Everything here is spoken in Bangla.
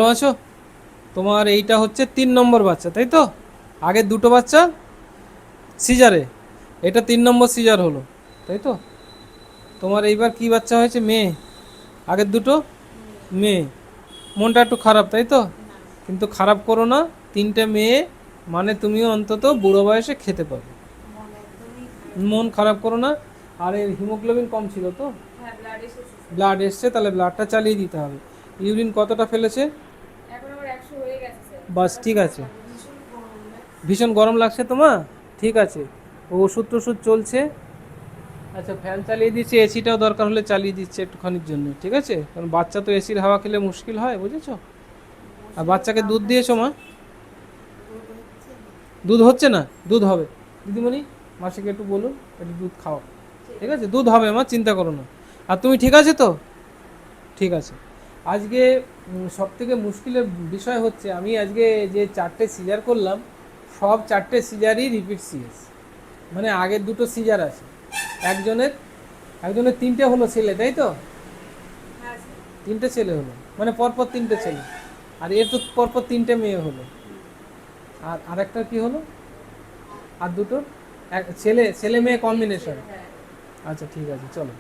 ভালো আছো? তোমার এইটা হচ্ছে 3 নম্বর বাচ্চা, তাই তো? আগের দুটো বাচ্চা সিজারে, এটা 3 নম্বর সিজার হলো, তাই তো? তোমার এইবার কি বাচ্চা হয়েছে? মেয়ে। আগের দুটো মেয়ে। মনটা একটু খারাপ, তাই তো? কিন্তু খারাপ করো না, 3টে মেয়ে মানে তুমিও অন্তত বুড়ো বয়সে খেতে পারবে। মন খারাপ করো না। আর এর হিমোগ্লোবিন কম ছিল তো? ব্লাড এসছে, তাহলে ব্লাডটা চালিয়ে দিতে হবে। ইউরিন কতটা ফেলেছে? বাস, ঠিক আছে। ভীষণ গরম লাগছে তোমার? ঠিক আছে, ওষুধ টষুধ চলছে। আচ্ছা, ফ্যান চালিয়ে দিচ্ছি, এসিটাও দরকার হলে চালিয়ে দিচ্ছে একটুখানির জন্য, ঠিক আছে? কারণ বাচ্চা তো এসির হাওয়া খেলে মুশকিল হয়, বুঝেছো? আর বাচ্চাকে দুধ দিয়েছো মা? দুধ হচ্ছে না? দুধ হবে। দিদিমণি, মাসিকে একটু বলুন একটু দুধ খাও, ঠিক আছে? দুধ হবে মা, চিন্তা করো না। আর তুমি ঠিক আছে তো? ঠিক আছে। আজকে সব থেকে মুশকিলের বিষয় হচ্ছে, আমি আজকে যে 4টে সিজার করলাম, সব 4টে সিজারই রিপিট সিএস। মানে আগের দুটো সিজার আছে। একজনের একজনের 3টে হলো ছেলে, তাই তো? 3টে ছেলে হলো, মানে পরপর 3টে ছেলে। আর এর তো পরপর 3টে মেয়ে হলো। আর আরেকটা কি হলো? আর দুটো ছেলে ছেলে মেয়ে কম্বিনেশন। আচ্ছা, ঠিক আছে, চলো।